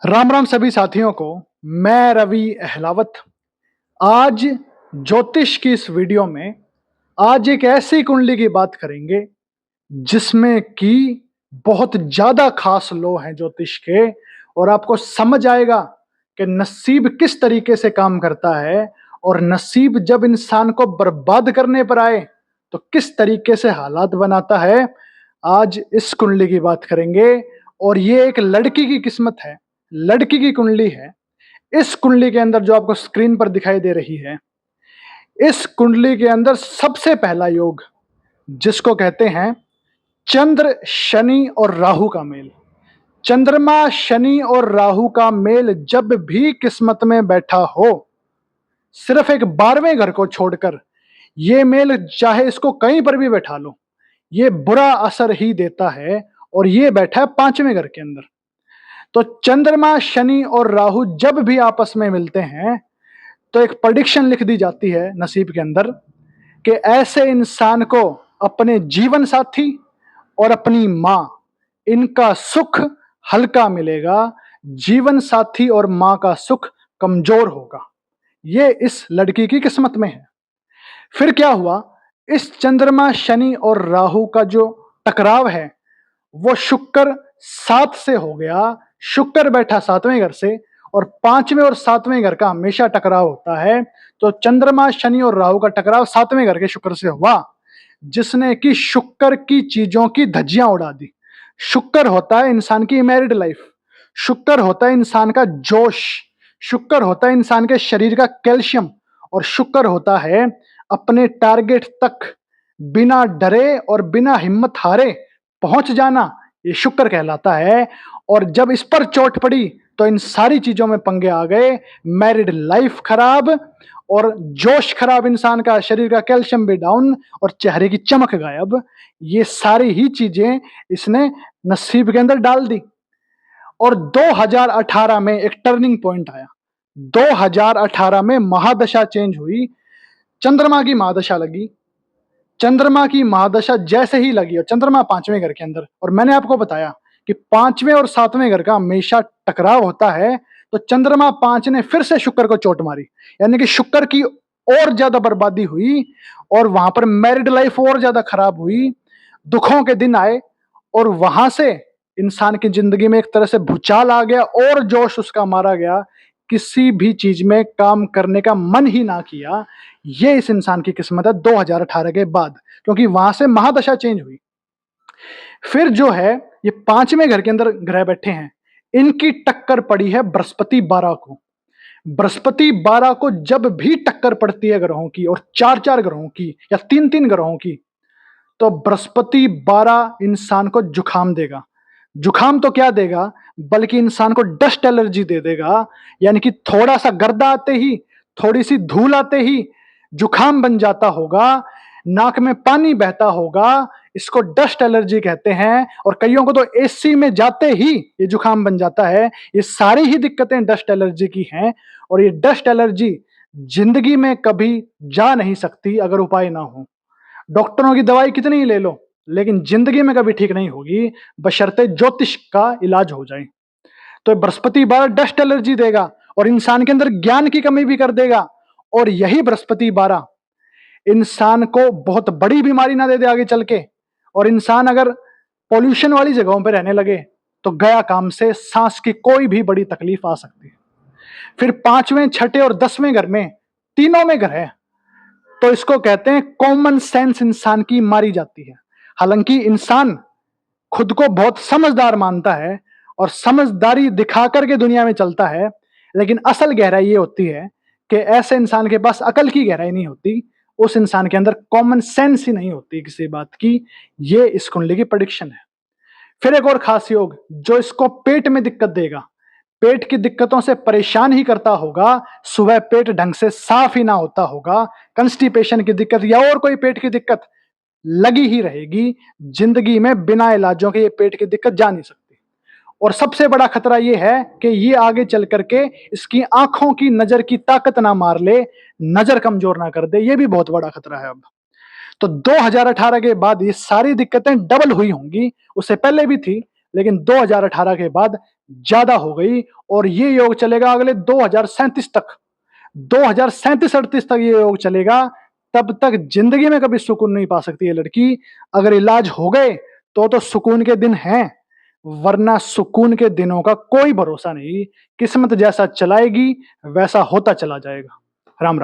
राम राम सभी साथियों को। मैं रवि अहलावत। आज ज्योतिष की इस वीडियो में आज एक ऐसी कुंडली की बात करेंगे जिसमें कि बहुत ज्यादा खास लो हैं ज्योतिष के, और आपको समझ आएगा कि नसीब किस तरीके से काम करता है और नसीब जब इंसान को बर्बाद करने पर आए तो किस तरीके से हालात बनाता है। आज इस कुंडली की बात करेंगे और ये एक लड़की की किस्मत है, लड़की की कुंडली है। इस कुंडली के अंदर जो आपको स्क्रीन पर दिखाई दे रही है, इस कुंडली के अंदर सबसे पहला योग जिसको कहते हैं चंद्र शनि और राहु का मेल। चंद्रमा शनि और राहु का मेल जब भी किस्मत में बैठा हो, सिर्फ एक 12वें घर को छोड़कर ये मेल चाहे इसको कहीं पर भी बैठा लो, ये बुरा असर ही देता है। और ये बैठा है 5वें घर के अंदर। तो चंद्रमा शनि और राहु जब भी आपस में मिलते हैं तो एक प्रेडिक्शन लिख दी जाती है नसीब के अंदर कि ऐसे इंसान को अपने जीवन साथी और अपनी मां, इनका सुख हल्का मिलेगा, जीवन साथी और मां का सुख कमजोर होगा। ये इस लड़की की किस्मत में है। फिर क्या हुआ, इस चंद्रमा शनि और राहु का जो टकराव है वो शुक्र 7 से हो गया। शुक्र बैठा 7वें घर से, और 5वें और 7वें घर का हमेशा टकराव होता है। तो चंद्रमा शनि और राहु का टकराव 7वें घर के शुक्र से हुआ, जिसने कि शुक्र की चीजों की धज्जियां उड़ा दी। शुक्र होता है इंसान की मैरिड लाइफ, शुक्र होता है इंसान का जोश, शुक्र होता है इंसान के शरीर का कैल्शियम, और शुक्र होता है अपने टारगेट तक बिना डरे और बिना हिम्मत हारे पहुंच जाना। ये शुक्र कहलाता है। और जब इस पर चोट पड़ी तो इन सारी चीजों में पंगे आ गए। मैरिड लाइफ खराब और जोश खराब, इंसान का शरीर का कैल्शियम भी डाउन और चेहरे की चमक गायब। ये सारी ही चीजें इसने नसीब के अंदर डाल दी। और 2018 में एक टर्निंग पॉइंट आया। 2018 में महादशा चेंज हुई, चंद्रमा की महादशा लगी। चंद्रमा की महादशा जैसे ही लगी, और चंद्रमा 5वें घर के अंदर, और मैंने आपको बताया कि 5वें और 7वें घर का हमेशा टकराव होता है। तो चंद्रमा 5 ने फिर से शुक्र को चोट मारी, यानी कि शुक्र की और ज्यादा बर्बादी हुई और वहां पर मैरिड लाइफ और ज्यादा खराब हुई। दुखों के दिन आए और वहां से इंसान की जिंदगी में एक तरह से भूचाल आ गया और जोश उसका मारा गया, किसी भी चीज में काम करने का मन ही ना किया। ये इस इंसान की किस्मत है 2018 के बाद, क्योंकि वहां से महादशा चेंज हुई। फिर जो है ये 5वें घर के अंदर ग्रह बैठे हैं, इनकी टक्कर पड़ी है बृहस्पति 12 को। बृहस्पति 12 को जब भी टक्कर पड़ती है ग्रहों की, और 4-4 ग्रहों की या 3-3 ग्रहों की, तो बृहस्पति 12 इंसान को जुखाम देगा। जुखाम तो क्या देगा, बल्कि इंसान को डस्ट एलर्जी दे देगा। यानी कि थोड़ा सा गर्दा आते ही, थोड़ी सी धूल आते ही जुखाम बन जाता होगा, नाक में पानी बहता होगा, इसको डस्ट एलर्जी कहते हैं। और कईयों को तो एसी में जाते ही ये जुखाम बन जाता है। ये सारी ही दिक्कतें डस्ट एलर्जी की हैं, और ये डस्ट एलर्जी जिंदगी में कभी जा नहीं सकती अगर उपाय ना हो। डॉक्टरों की दवाई कितनी ही ले लो, लेकिन जिंदगी में कभी ठीक नहीं होगी, बशर्ते ज्योतिष का इलाज हो जाए। तो बृहस्पति 12 डस्ट एलर्जी देगा और इंसान के अंदर ज्ञान की कमी भी कर देगा। और यही बृहस्पति 12 इंसान को बहुत बड़ी बीमारी ना दे दे आगे चल के, और इंसान अगर पॉल्यूशन वाली जगहों पर रहने लगे तो गया काम से, सांस की कोई भी बड़ी तकलीफ आ सकती है। फिर 5वें, 6ठे और 10वें घर में, तीनों में ग्रह है, तो इसको कहते हैं कॉमन सेंस इंसान की मारी जाती है। हालांकि इंसान खुद को बहुत समझदार मानता है और समझदारी दिखा करके दुनिया में चलता है, लेकिन असल गहराई ये होती है कि ऐसे इंसान के पास अकल की गहराई नहीं होती, उस इंसान के अंदर कॉमन सेंस ही नहीं होती किसी बात की। ये इस कुंडली की प्रेडिक्शन है। फिर एक और खास योग जो इसको पेट में दिक्कत देगा, पेट की दिक्कतों से परेशान ही करता होगा, सुबह पेट ढंग से साफ ही ना होता होगा, कंस्टिपेशन की दिक्कत या और कोई पेट की दिक्कत लगी ही रहेगी। जिंदगी में बिना इलाजों के ये पेट की दिक्कत जा नहीं सकती। और सबसे बड़ा खतरा ये है कि ये आगे चल करके इसकी आंखों की नजर की ताकत ना मार ले, नजर कमजोर ना कर दे, ये भी बहुत बड़ा खतरा है अब। तो 2018 के बाद ये सारी दिक्कतें डबल हुई होंगी, उससे पहले भी थी लेकिन 2018 के बाद ज्यादा हो गई। और ये योग चलेगा अगले 2037 तक। 2037-38 तक ये योग चलेगा। तब तक जिंदगी में कभी सुकून नहीं पा सकती ये लड़की। अगर इलाज हो गए तो सुकून के दिन हैं, वरना सुकून के दिनों का कोई भरोसा नहीं। किस्मत जैसा चलाएगी वैसा होता चला जाएगा। राम राम।